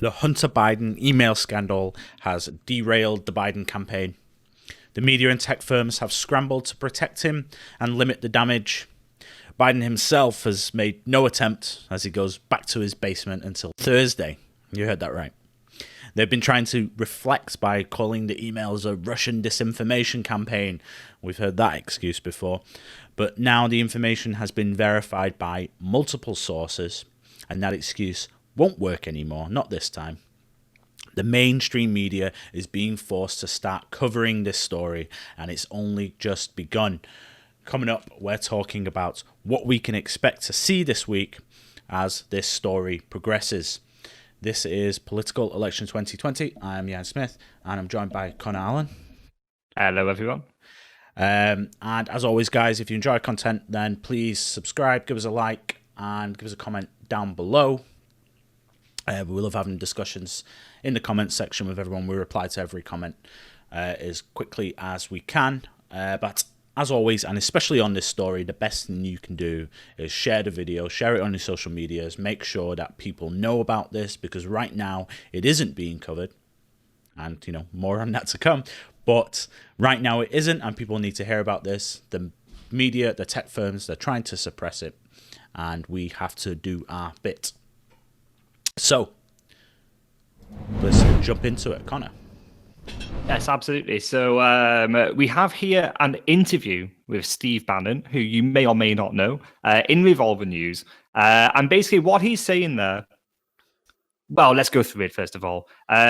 The Hunter Biden email scandal has derailed the Biden campaign. The media and tech firms have scrambled to protect him and limit the damage. Biden himself has made no attempt as he goes back to his basement until Thursday. You heard that right. They've been trying to reflect by calling the emails a Russian disinformation campaign. We've heard that excuse before. But now the information has been verified by multiple sources, and that excuse won't work anymore, not this time. The mainstream media is being forced to start covering this story, and it's only just begun. Coming up, we're talking about what we can expect to see this week as this story progresses. This is Political Election 2020. I'm Jan Smith, and I'm joined by Connor Allen. Hello, everyone. And as always, guys, if you enjoy our content, then please subscribe, give us a like, and give us a comment down below. We love having discussions in the comments section with everyone. We reply to every comment as quickly as we can. But as always, and especially on this story, the best thing you can do is share the video, share it on your social medias, make sure that people know about this, because right now it isn't being covered. And, you know, more on that to come. But right now it isn't, and people need to hear about this. The media, the tech firms, they're trying to suppress it, and we have to do our bit. So, let's jump into it. Connor. Yes, absolutely. So we have here an interview with Steve Bannon, who you may or may not know, in Revolver News. And basically what he's saying there, well, let's go through it first of all.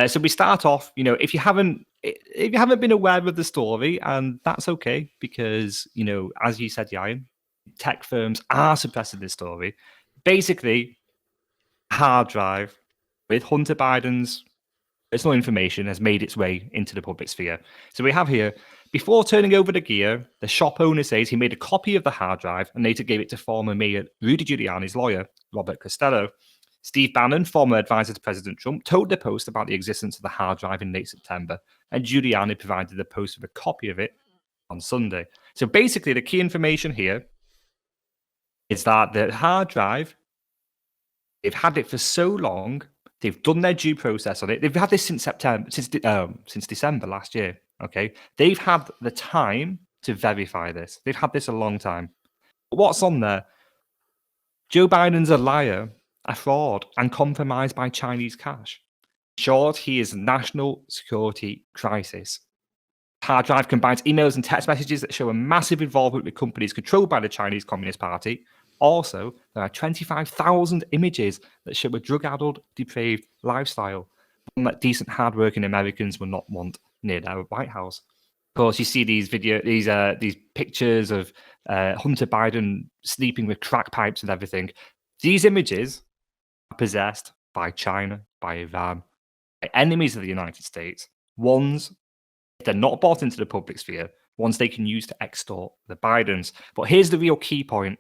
So we start off, you know, if you haven't been aware of the story, and that's okay, because, you know, as you said, Ryan, tech firms are suppressing this story. Basically, hard drive with Hunter Biden's personal information has made its way into the public sphere. So we have here, before turning over the gear, the shop owner says he made a copy of the hard drive and later gave it to former Mayor Rudy Giuliani's lawyer, Robert Costello. Steve Bannon, former advisor to President Trump, told the Post about the existence of the hard drive in late September, and Giuliani provided the Post with a copy of it on Sunday. So basically, the key information here is that the hard drive, they've had it for so long. They've done their due process on it. They've had this since December last year. Okay, they've had the time to verify this. They've had this a long time. But what's on there? Joe Biden's a liar, a fraud, and compromised by Chinese cash. In short, he is a national security crisis. Hard drive combines emails and text messages that show a massive involvement with companies controlled by the Chinese Communist Party. Also, there are 25,000 images that show a drug-addled, depraved lifestyle, one that decent, hard-working Americans will not want near their White House. Of course, you see these pictures of Hunter Biden sleeping with crack pipes and everything. These images are possessed by China, by Iran, by enemies of the United States. Ones, if they're not brought into the public sphere, ones they can use to extort the Bidens. But here's the real key point.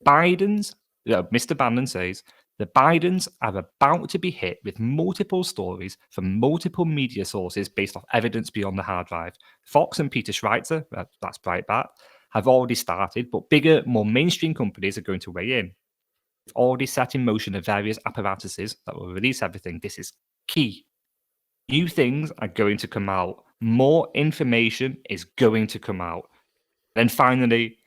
Mr. Bannon says, the Bidens are about to be hit with multiple stories from multiple media sources based off evidence beyond the hard drive. Fox and Peter Schweizer, that's Breitbart, have already started, but bigger, more mainstream companies are going to weigh in. They've already set in motion the various apparatuses that will release everything. This is key. New things are going to come out. More information is going to come out. Then finally,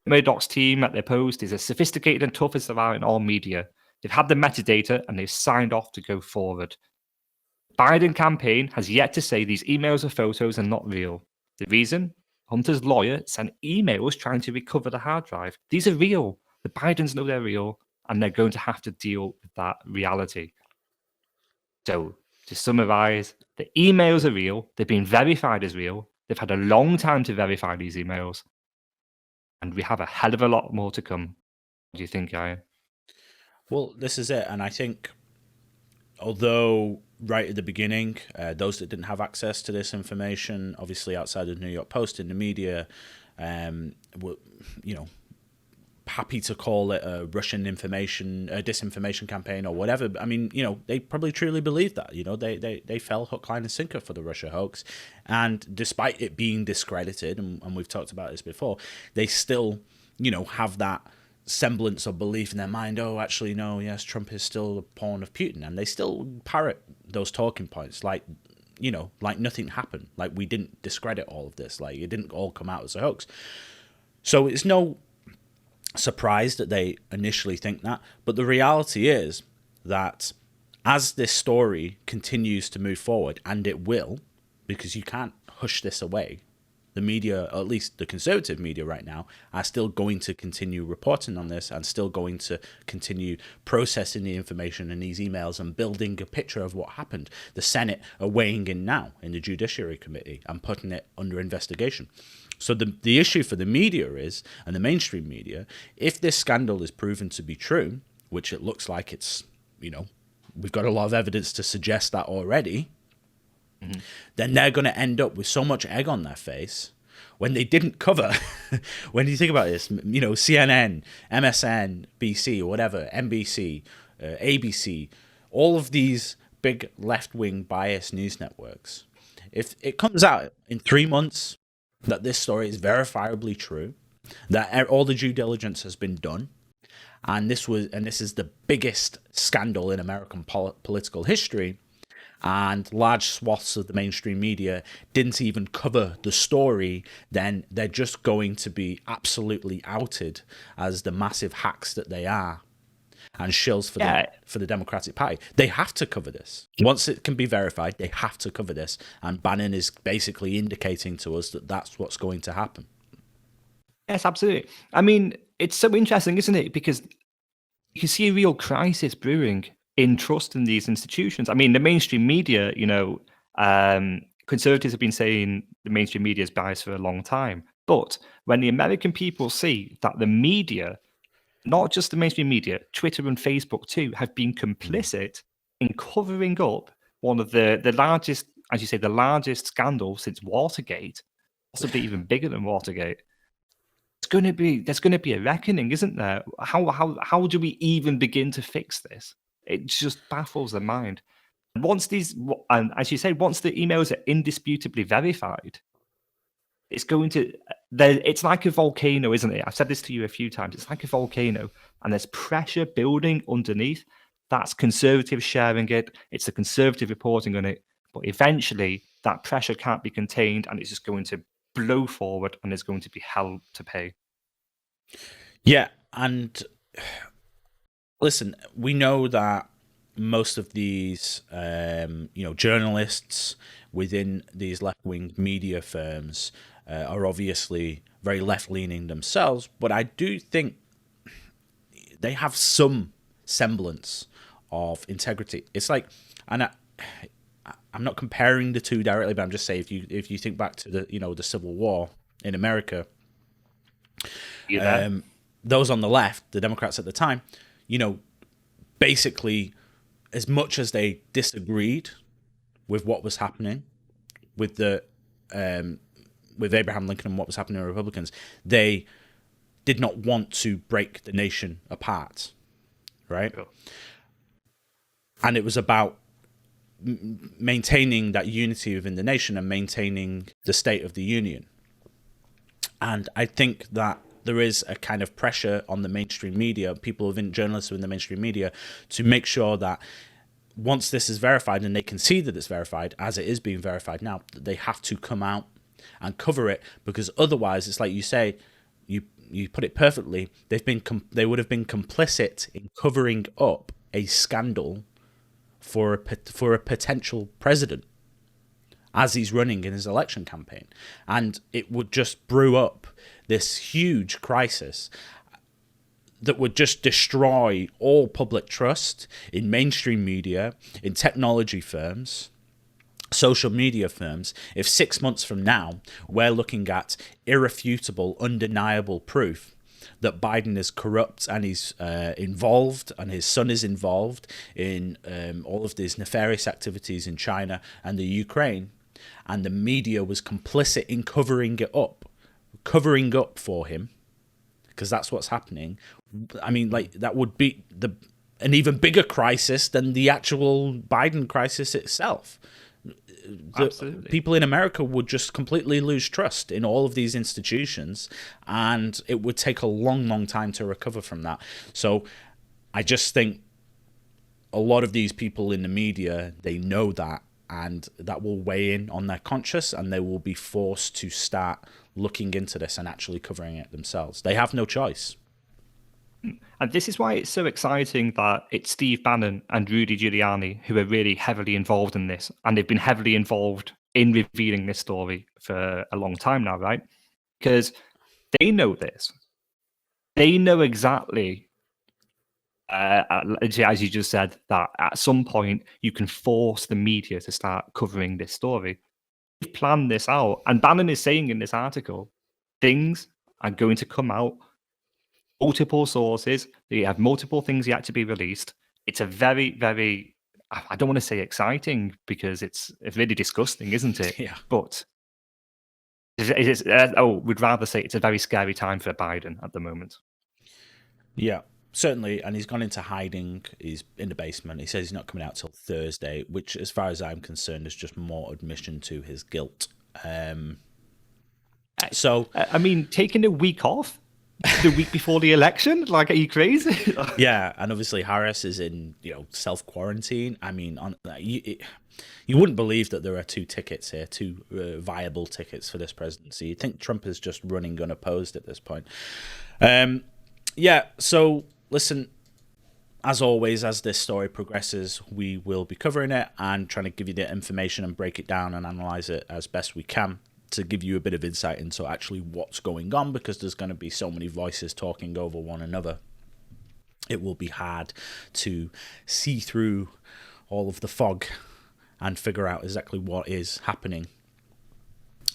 Murdoch's team at their Post is as sophisticated and tough as there are in all media. They've had the metadata and they've signed off to go forward. The Biden campaign has yet to say these emails or photos are not real. The reason? Hunter's lawyer sent emails trying to recover the hard drive. These are real. The Bidens know they're real, and they're going to have to deal with that reality. So, to summarize, the emails are real. They've been verified as real. They've had a long time to verify these emails. And we have a hell of a lot more to come. What do you think, Ryan? Well, this is it. And I think, although right at the beginning, those that didn't have access to this information, obviously outside of the New York Post in the media, were, you know, happy to call it a Russian disinformation campaign or whatever. I mean, you know, they probably truly believe that. You know, they fell hook, line, and sinker for the Russia hoax, and despite it being discredited, and we've talked about this before, they still, you know, have that semblance of belief in their mind. Oh, actually, no, yes, Trump is still a pawn of Putin, and they still parrot those talking points, like, like nothing happened, like we didn't discredit all of this, like it didn't all come out as a hoax. So it's no surprise that they initially think that, but the reality is that as this story continues to move forward, and it will, because you can't hush this away, the media, or at least the conservative media right now, are still going to continue reporting on this and still going to continue processing the information in these emails and building a picture of what happened. The Senate are weighing in now in the Judiciary Committee and putting it under investigation. So the issue for the media is, and the mainstream media, if this scandal is proven to be true, which it looks like it's, we've got a lot of evidence to suggest that already, then they're going to end up with so much egg on their face when they didn't cover. When you think about this, CNN, MSN, BC, or whatever, NBC, ABC, all of these big left-wing biased news networks, if it comes out in 3 months that this story is verifiably true, that all the due diligence has been done, and this is the biggest scandal in American political history, and large swaths of the mainstream media didn't even cover the story, then they're just going to be absolutely outed as the massive hacks that they are, and shills for the Democratic Party. They have to cover this. Once it can be verified, they have to cover this, and Bannon is basically indicating to us that that's what's going to happen. Yes, absolutely. I mean, it's so interesting, isn't it? Because you can see a real crisis brewing in trust in these institutions. I mean, the mainstream media, conservatives have been saying the mainstream media is biased for a long time. But when the American people see that the media, not just the mainstream media, Twitter and Facebook too, have been complicit in covering up one of the largest, as you say, the largest scandal since Watergate, possibly even bigger than Watergate. There's going to be a reckoning, isn't there? How do we even begin to fix this? It just baffles the mind. And as you say, once the emails are indisputably verified, it's going to. It's like a volcano, isn't it? I've said this to you a few times. It's like a volcano, and there's pressure building underneath. That's conservatives sharing it. It's the conservative reporting on it. But eventually, that pressure can't be contained, and it's just going to blow forward, and there's going to be hell to pay. Yeah, and listen, we know that most of these, journalists within these left-wing media firms are obviously very left-leaning themselves, but I do think they have some semblance of integrity. It's like, and I'm not comparing the two directly, but I'm just saying if you think back to the Civil War in America, those on the left, the Democrats at the time, basically, as much as they disagreed with what was happening with with Abraham Lincoln and what was happening to Republicans, they did not want to break the nation apart, right? Sure. And it was about maintaining that unity within the nation and maintaining the state of the union. And I think that there is a kind of pressure on the mainstream media, journalists within the mainstream media, to make sure that once this is verified, and they can see that it's verified, as it is being verified now, that they have to come out and cover it, because otherwise, it's like you say, you put it perfectly, they would have been complicit in covering up a scandal for a potential president as he's running in his election campaign, and it would just brew up this huge crisis that would just destroy all public trust in mainstream media, in technology firms, social media firms. If 6 months from now we're looking at irrefutable, undeniable proof that Biden is corrupt and he's involved, and his son is involved in all of these nefarious activities in China and the Ukraine, and the media was complicit in covering up for him, because that's what's happening. I mean, like, that would be an even bigger crisis than the actual Biden crisis itself. Absolutely. People in America would just completely lose trust in all of these institutions, and it would take a long, long time to recover from that. So I just think a lot of these people in the media, they know that, and that will weigh in on their conscience, and they will be forced to start looking into this and actually covering it themselves. They have no choice. And this is why it's so exciting that it's Steve Bannon and Rudy Giuliani who are really heavily involved in this. And they've been heavily involved in revealing this story for a long time now, right? Because they know this. They know exactly, as you just said, that at some point you can force the media to start covering this story. They've planned this out. And Bannon is saying in this article, things are going to come out, multiple sources, they have multiple things yet to be released. It's a very, very, I don't want to say exciting because it's really disgusting, isn't it? Yeah. But we'd rather say it's a very scary time for Biden at the moment. Yeah, certainly. And he's gone into hiding. He's in the basement. He says he's not coming out till Thursday, which, as far as I'm concerned, is just more admission to his guilt. So, I mean, taking a week off the week before the election, like, are you crazy? yeah, and obviously Harris is in, self quarantine. I mean, you wouldn't believe that there are two tickets here, two viable tickets for this presidency. You'd think Trump is just running unopposed at this point. Yeah, so listen, as always, as this story progresses, we will be covering it and trying to give you the information and break it down and analyze it as best we can to give you a bit of insight into actually what's going on, because there's going to be so many voices talking over one another. It will be hard to see through all of the fog and figure out exactly what is happening.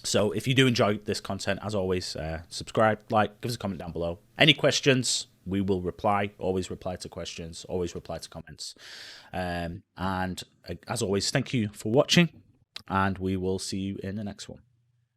So if you do enjoy this content, as always, subscribe, like, give us a comment down below. Any questions, we will reply. Always reply to questions, always reply to comments. And as always, thank you for watching, and we will see you in the next one.